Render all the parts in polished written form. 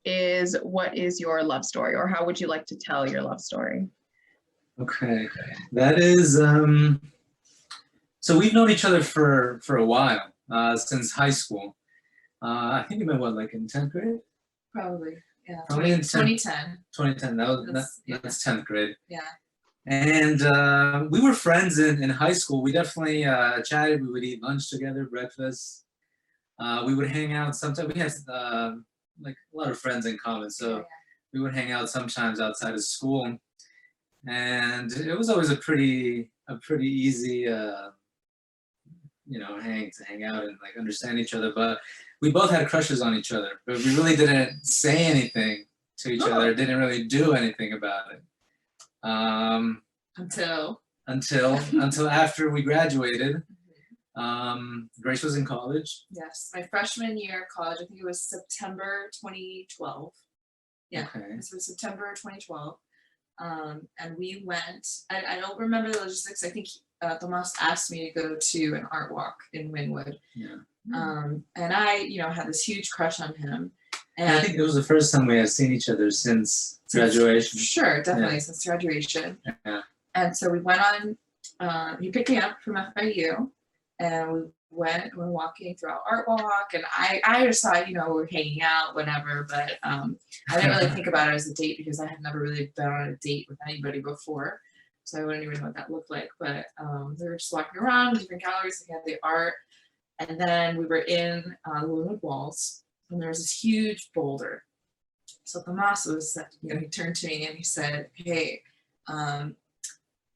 is, what is your love story, or how would you like to tell your love story? Okay, that is, so we've known each other for a while, since high school. I think we met, what, like in 10th grade? Probably, yeah. Probably in 2010. 2010, that's 10th grade. Yeah. And we were friends in high school. We definitely chatted. We would eat lunch together, breakfast. We would hang out sometimes. We had like a lot of friends in common, so we would hang out sometimes outside of school. And it was always a pretty easy hang out and like understand each other. But we both had crushes on each other, but we really didn't say anything to each other. Didn't really do anything about it. Until after we graduated. Grace was in college. Yes, my freshman year of college. I think it was September 2012. Yeah, okay. This was September 2012. And we went. I don't remember the logistics. I think Tomas asked me to go to an art walk in Wynwood. Yeah. And I, had this huge crush on him. And I think it was the first time we had seen each other since graduation. Sure, definitely, since graduation. Yeah. And so we went on. He picked me up from FIU, and we were walking through our art walk, and I just thought, we were hanging out, whatever. But I didn't really think about it as a date because I had never really been on a date with anybody before. So I wouldn't even know what that looked like. But we were just walking around different galleries, looking at the art. And then we were in the Wynwood Walls, and there was this huge boulder. So Tomas was, he turned to me and he said, "Hey,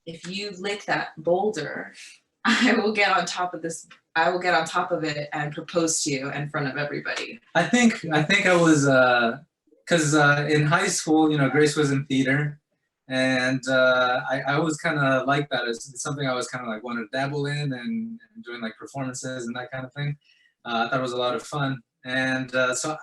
if you lick that boulder, I will get on top of it and propose to you in front of everybody." I think I was, because in high school, Grace was in theater. And I was kind of like that. It's something I was kind of like wanted to dabble in and doing like performances and that kind of thing. I thought it was a lot of fun. And so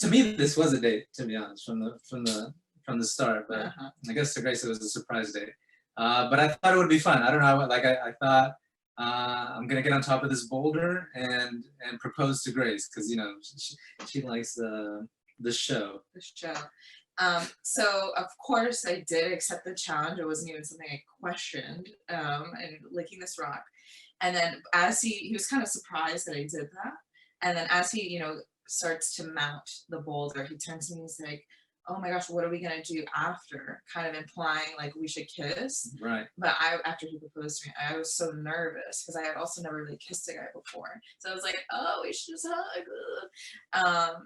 to me, this was a date, to be honest, from the start. But I guess to Grace, it was a surprise date. But I thought it would be fun. I don't know. I thought I'm going to get on top of this boulder and propose to Grace because, she likes the show. The show. So of course I did accept the challenge. It wasn't even something I questioned, and licking this rock. And then as he was kind of surprised that I did that. And then as he, starts to mount the boulder, he turns to me and he's like, "Oh my gosh, what are we going to do after?" Kind of implying like we should kiss. Right. But after he proposed to me, I was so nervous because I had also never really kissed a guy before. So I was like, "Oh, we should just hug."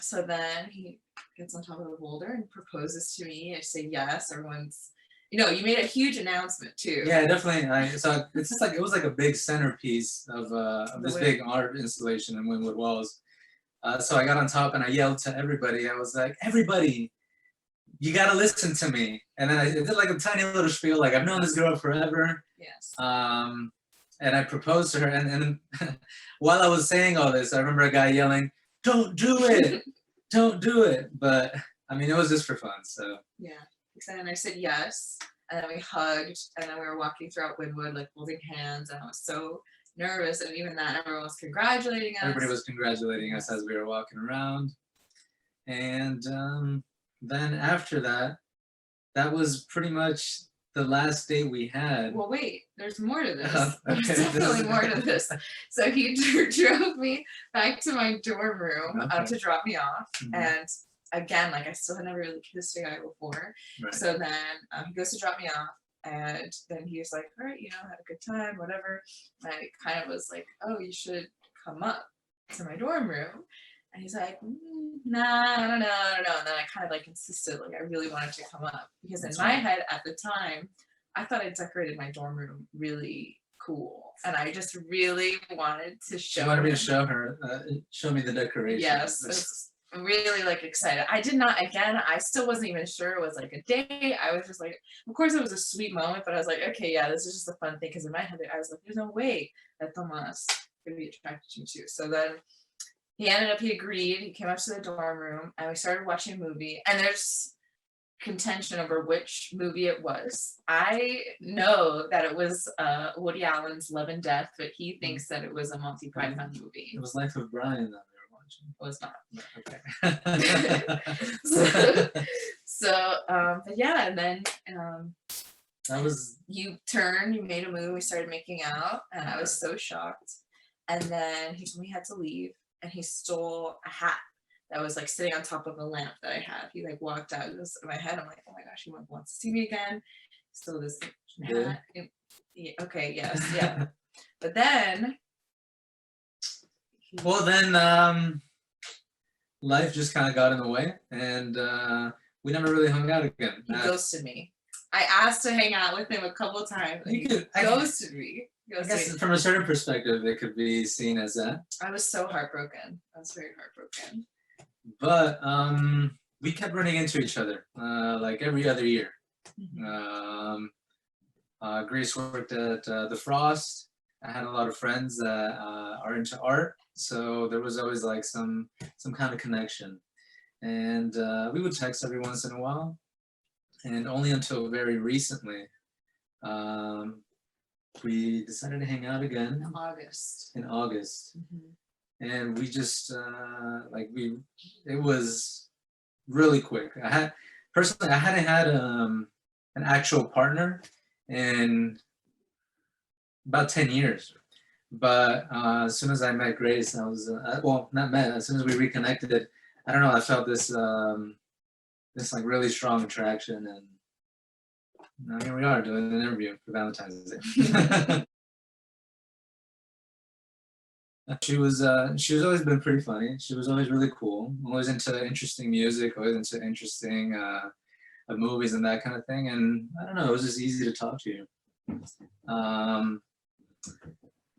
So then he gets on top of the boulder and proposes to me. I say yes. Everyone's, you made a huge announcement too. Yeah, definitely. So it's just like, it was like a big centerpiece of this big art installation in Wynwood Walls. So I got on top and I yelled to everybody. I was like, "Everybody, you got to listen to me." And then I did like a tiny little spiel, like, "I've known this girl forever." Yes. And I proposed to her. And while I was saying all this, I remember a guy yelling, "Don't do it. Don't do it." But I mean, it was just for fun. So yeah. And I said yes. And then we hugged. And then we were walking throughout Wynwood, like holding hands. And I was so nervous. And even that, everyone was congratulating us. Everybody was congratulating us as we were walking around. And then after that, that was pretty much the last date we had. Well, wait, there's more to this. Okay. There's definitely more to this. So he drove me back to my dorm room to drop me off. Mm-hmm. And again, like I still had never really kissed a guy before. Right. So then he goes to drop me off. And then he was like, "All right, had a good time, whatever." And I kind of was like, "Oh, you should come up to my dorm room." And he's like, "Nah, I don't know. And then I kind of like insisted, like I really wanted to come up because in my head at the time, I thought I decorated my dorm room really cool, and I just really wanted to show. You wanted me to show her, show me the decoration. Yes. Really like excited. I did not, again, I still wasn't even sure it was like a date. I was just like, of course it was a sweet moment, but I was like, okay, yeah, this is just a fun thing. Because in my head, I was like, there's no way that Tomas could be attracted to me too. So then he agreed. He came up to the dorm room and we started watching a movie. And there's contention over which movie it was. I know that it was Woody Allen's Love and Death, but he thinks that it was a Monty Python movie. It was Life of Brian that we were watching. was not. Okay. But yeah, and then That was you made a move, we started making out, and I was so shocked. And then he told me he had to leave, and he stole a hat that was like sitting on top of a lamp that I had. He like walked out. It was in my head. I'm like, oh my gosh, he wants to see me again. So this hat. Yeah, okay, yes, yeah. But then. well, then life just kind of got in the way, and we never really hung out again. He ghosted me. I asked to hang out with him a couple times. And he ghosted me. I guess from a certain perspective, it could be seen as that. I was so heartbroken. I was very heartbroken. But we kept running into each other like every other year. Mm-hmm. Grace worked at the Frost. I had a lot of friends that are into art, so there was always like some kind of connection. And we would text every once in a while. And only until very recently, we decided to hang out again. In August. Mm-hmm. And we just it was really quick. I hadn't had an actual partner in about 10 years. But as soon as I met Grace, I was as soon as we reconnected, I don't know, I felt this like really strong attraction, and now here we are doing an interview for Valentine's Day. She's always been pretty funny. She was always really cool, always into interesting music, always into interesting movies and that kind of thing. And I don't know, it was just easy to talk to you.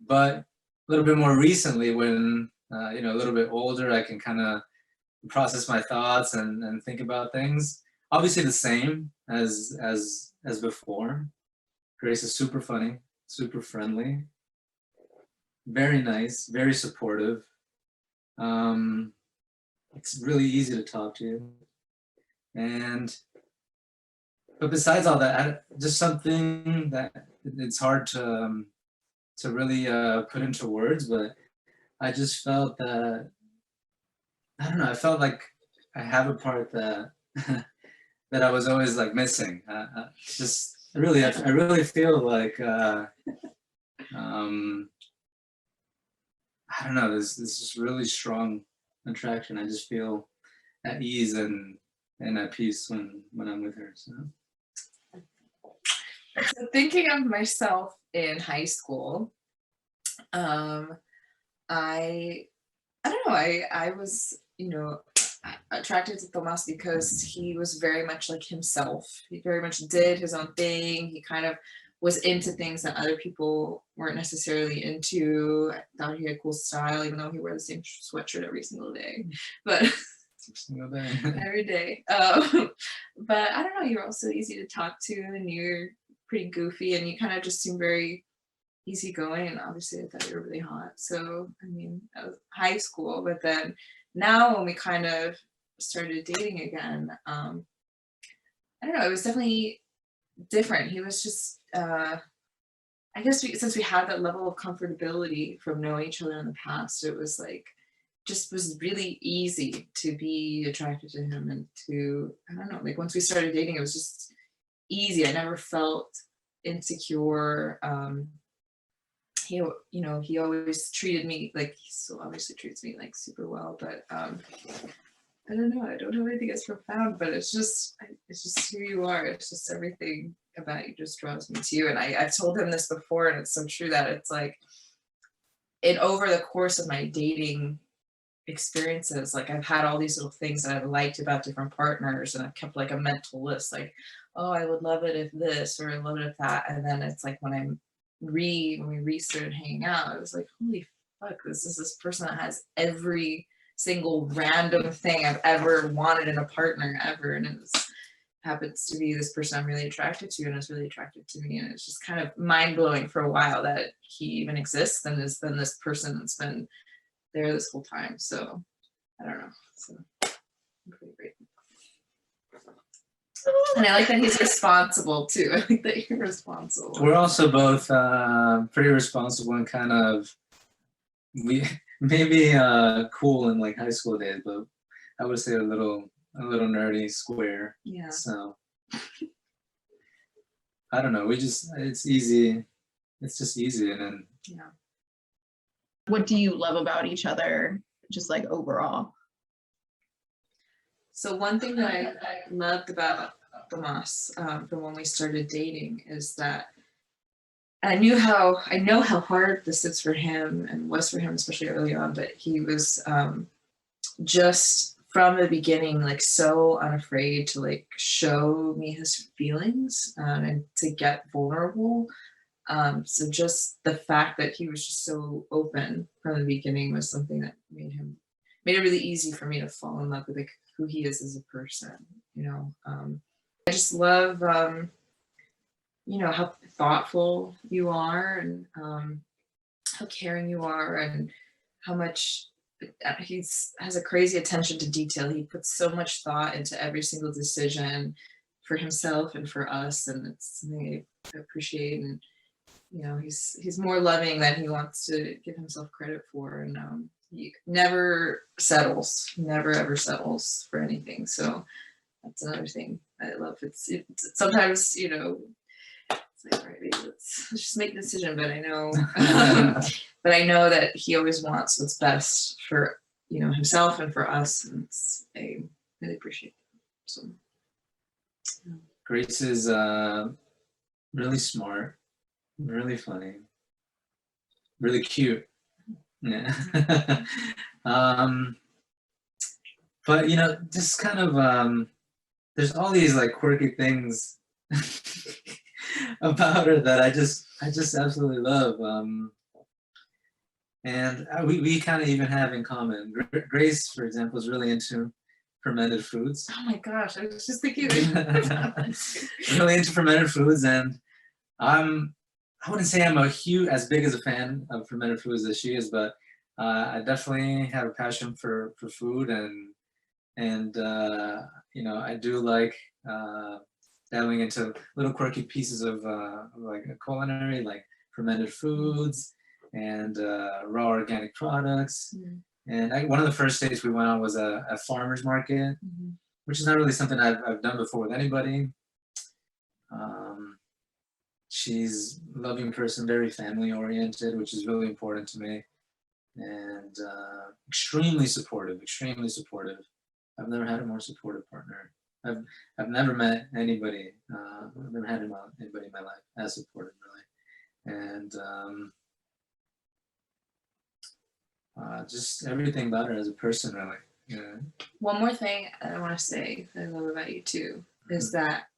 But a little bit more recently, when a little bit older, I can kind of process my thoughts and think about things. Obviously the same as before. Grace is super funny, super friendly, very nice, very supportive. It's really easy to talk to. But besides all that, just something that it's hard to really put into words, but I just felt that, I don't know, I felt like I have a part that that I was always like missing. I really feel like I don't know, there's this really strong attraction. I just feel at ease and at peace when I'm with her. So thinking of myself in high school, I don't know, I was, attracted to Tomas because he was very much like himself. He very much did his own thing. He kind of was into things that other people weren't necessarily into. I thought he had cool style, even though he wore the same sweatshirt every single day. But every day. But I don't know, you're also easy to talk to, and you're pretty goofy, and you kind of just seem very easygoing. And obviously I thought you were really hot. So I mean, that was high school. But then now when we kind of started dating again, I don't know, it was definitely different. He was just I guess since we had that level of comfortability from knowing each other in the past, it was like just was really easy to be attracted to him, and to, I don't know, like once we started dating, it was just easy. I never felt insecure. He always treated me like, he still obviously treats me like super well, but I don't know, I don't have anything as profound, but it's just who you are. It's just everything about you just draws me to you. And I've told him this before, and it's so true, that it's like, over the course of my dating experiences, like I've had all these little things that I've liked about different partners, and I've kept like a mental list, like, oh, I would love it if this, or I love it if that. And then it's like when we started hanging out, I was like, holy fuck, this is this person that has every single random thing I've ever wanted in a partner ever. And it happens to be this person I'm really attracted to, and is really attracted to me. And it's just kind of mind-blowing for a while that he even exists and has been this person that's been there this whole time. So I don't know. So I'm pretty grateful. And I like that he's responsible too. I like that you're responsible. We're also both pretty responsible, and kind of me maybe cool in like high school days, but I would say a little nerdy, square. Yeah. So I don't know. It's easy. It's just easy, and then Yeah. What do you love about each other, just like overall? So one thing that I loved about Tomas from when we started dating is that I know how hard this is for him and was for him, especially early on, but he was just from the beginning, like so unafraid to like show me his feelings and to get vulnerable. So just the fact that he was just so open from the beginning was something that made it really easy for me to fall in love with like who he is as a person. I just love how thoughtful you are and how caring you are and how much has a crazy attention to detail. He puts so much thought into every single decision for himself and for us, and it's something I appreciate. And he's more loving than he wants to give himself credit for, and he never ever settles for anything. So that's another thing I love. It's sometimes it's like, all right, baby, let's just make a decision. But I know, that he always wants what's best for himself and for us, and I really appreciate it. So Grace is really smart, really funny, really cute. Yeah. But just kind of there's all these like quirky things about her that I just absolutely love. And we kind of even have in common. Grace, for example, is really into fermented foods. oh my gosh, I was just thinking Really into fermented foods, and I wouldn't say I'm as big as a fan of fermented foods as she is, but I definitely have a passion for food, and I do like delving into little quirky pieces of like a culinary, like fermented foods and raw organic products. Mm. And one of the first dates we went on was a farmer's market, which is not really something I've done before with anybody. She's a loving person, very family oriented, which is really important to me, and extremely supportive. I've never had a more supportive partner. I've never met anybody. I've never had anybody in my life as supportive, really, and just everything about her as a person, really. Yeah. One more thing I want to say that I love about you too is that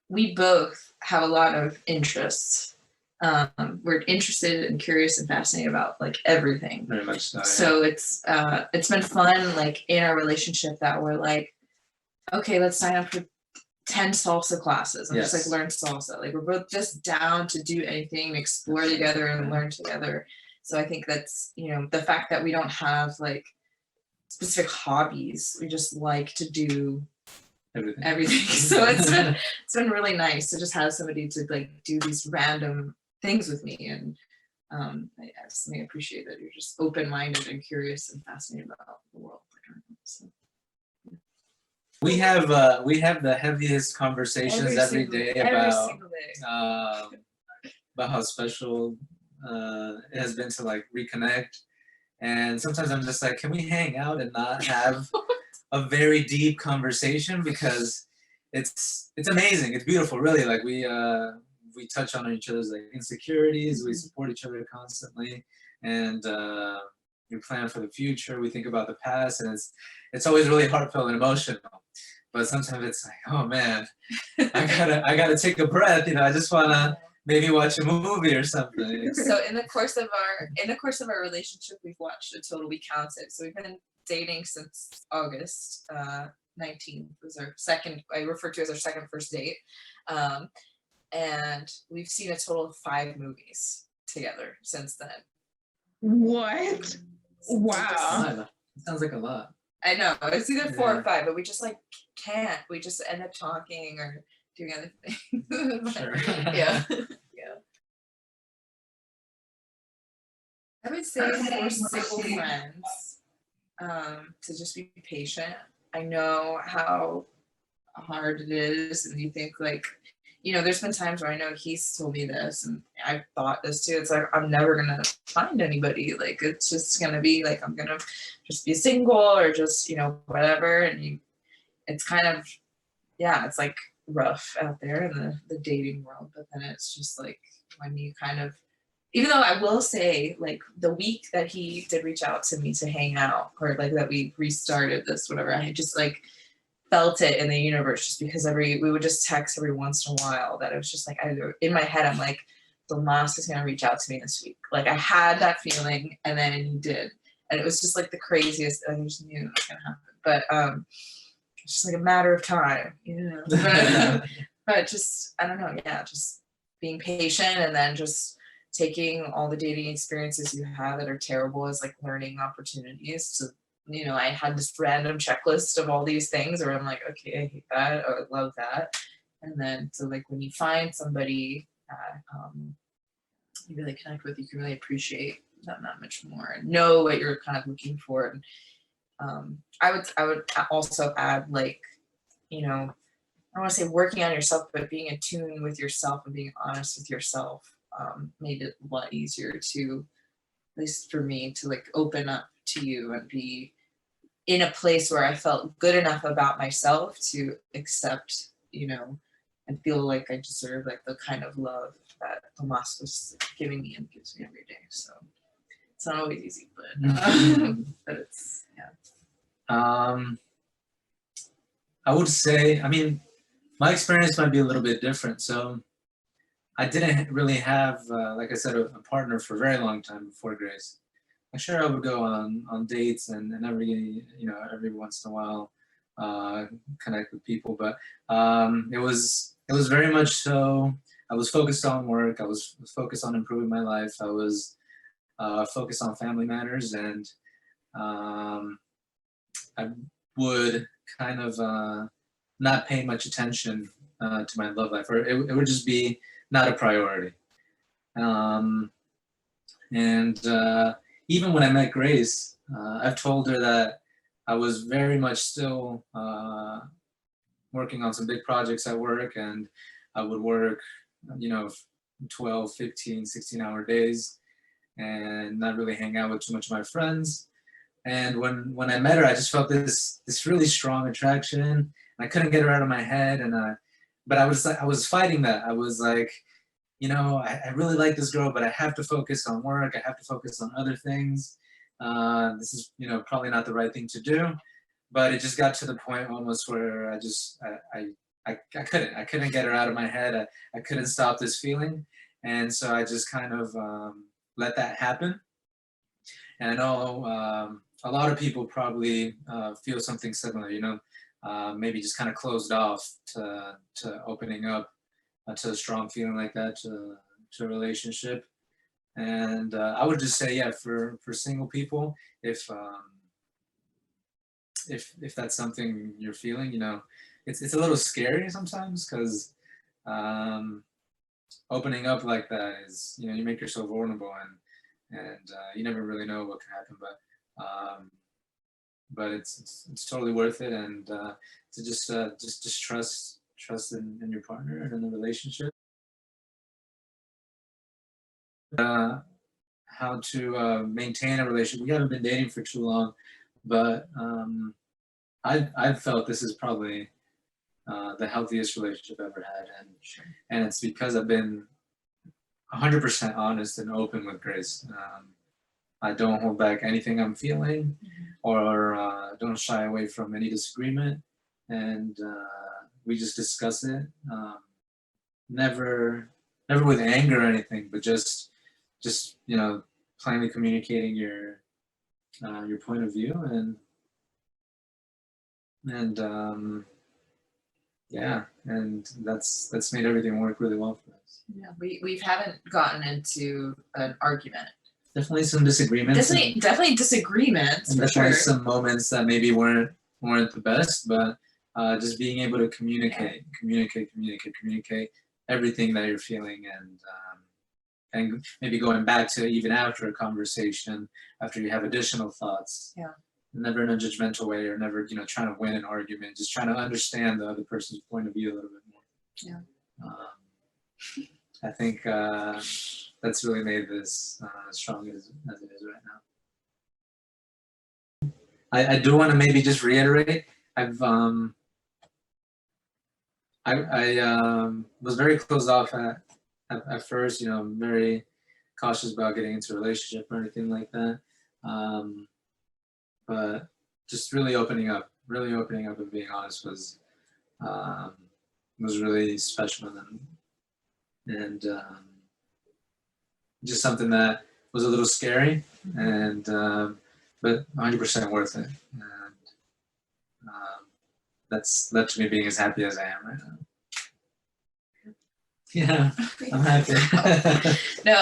we both have a lot of interests. We're interested and curious and fascinated about like everything. Very much so. Yeah. So it's been fun like in our relationship that we're like, okay, let's sign up for 10 salsa classes and just like learn salsa. Like we're both just down to do anything, explore together and learn together. So I think that's the fact that we don't have like specific hobbies. We just like to do everything. So it's been really nice to just have somebody to like do these random things with me, and I just appreciate that you're just open-minded and curious and fascinated about the world. So. We have the heaviest conversations every day about how special it has been to like reconnect. And sometimes I'm just like, can we hang out and not have a very deep conversation, because it's amazing, it's beautiful, really. Like we touch on each other's like insecurities, we support each other constantly, and we plan for the future, we think about the past, and it's always really heartfelt and emotional. But sometimes it's like, oh man, I gotta take a breath. I just wanna maybe watch a movie or something. So in the course of our relationship, we've watched a total. We counted. So we've been dating since August 19th was our second. I refer to as our second first date, and we've seen a total of 5 movies together since then. What? Wow. It sounds like a lot. I know. It's either 4 or 5, but we just like can't. We just end up talking or doing other things. Sure. Yeah. I would say for single friends, to just be patient. I know how hard it is, and you think like, there's been times where I know he's told me this, and I've thought this too. It's like I'm never gonna find anybody. Like it's just gonna be like I'm gonna just be single or just whatever. And it's kind of it's like rough out there in the dating world. But then it's just like when you kind of, even though I will say, like the week that he did reach out to me to hang out, or like that we restarted this, whatever, I just like felt it in the universe, just because we would just text every once in a while, that it was just like, in my head, I'm like, Tomas is gonna reach out to me this week. Like I had that feeling, and then he did. And it was just like the craziest, I just knew it was gonna happen. But it's just like a matter of time, but just, I don't know, just being patient, and then just taking all the dating experiences you have that are terrible as like learning opportunities to, I had this random checklist of all these things where I'm like, okay, I hate that, or I love that. And then so like when you find somebody that you really connect with, you can really appreciate them that much more and know what you're kind of looking for. And I would also add, like, I don't want to say working on yourself, but being in tune with yourself and being honest with yourself made it a lot easier to, at least for me, to like open up to you and be in a place where I felt good enough about myself to accept, and feel like I deserve like the kind of love that Tomas was giving me and gives me every day. So it's not always easy, but but it's I would say, I mean, my experience might be a little bit different. So I didn't really have, like I said, a partner for a very long time before Grace. I'm sure I would go on dates and every once in a while connect with people, but it was very much so. I was focused on work. I was focused on improving my life. I was focused on family matters, and I would kind of not pay much attention to my love life, or it would just be not a priority. Even when I met Grace, I've told her that I was very much still working on some big projects at work, and I would work, 12, 15, 16-hour days and not really hang out with too much of my friends. And when I met her, I just felt this really strong attraction, and I couldn't get her out of my head. But I was fighting that. I was like, I really like this girl, but I have to focus on work. I have to focus on other things. This is, probably not the right thing to do. But it just got to the point almost where I couldn't get her out of my head. I couldn't stop this feeling. And so I just kind of let that happen. And I know a lot of people probably feel something similar, maybe just kind of closed off to opening up to a strong feeling like that, to a relationship. And I would just say, for single people, if that's something you're feeling, it's a little scary sometimes, because opening up like that is, you make yourself vulnerable, and you never really know what can happen, but it's totally worth it, and to just trust in your partner and in the relationship. How to maintain a relationship. We haven't been dating for too long, but I've felt this is probably the healthiest relationship I've ever had, and it's because I've been 100% honest and open with Grace. I don't hold back anything I'm feeling, or don't shy away from any disagreement, and we just discuss it. Never with anger or anything, but just plainly communicating your point of view, and that's made everything work really well for us. Yeah, we haven't gotten into an argument. Definitely some disagreements. Definitely disagreements. And definitely some moments that maybe weren't the best, but just being able to communicate everything that you're feeling, and and maybe going back to even after a conversation, after you have additional thoughts. Yeah. Never in a judgmental way, or never, trying to win an argument, just trying to understand the other person's point of view a little bit more. Yeah. I think that's really made this as strong as it is right now. I do want to maybe just reiterate, I was very closed off at first, very cautious about getting into a relationship or anything like that. But just really opening up and being honest was really special, and just something that was a little scary, and but 100% worth it. And that's led to me being as happy as I am right now. Yeah, I'm happy. No,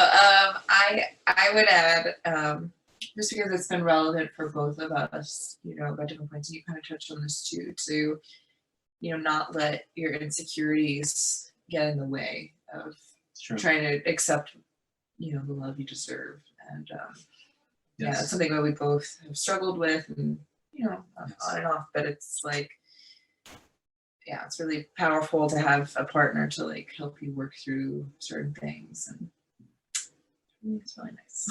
I would add, just because it's been relevant for both of us, at different points, and you kind of touched on this too, to, not let your insecurities get in the way of trying to accept, the love you deserve. And yeah, it's something that we both have struggled with, and, on and off, but it's like, yeah, it's really powerful to have a partner to like help you work through certain things, and it's really nice.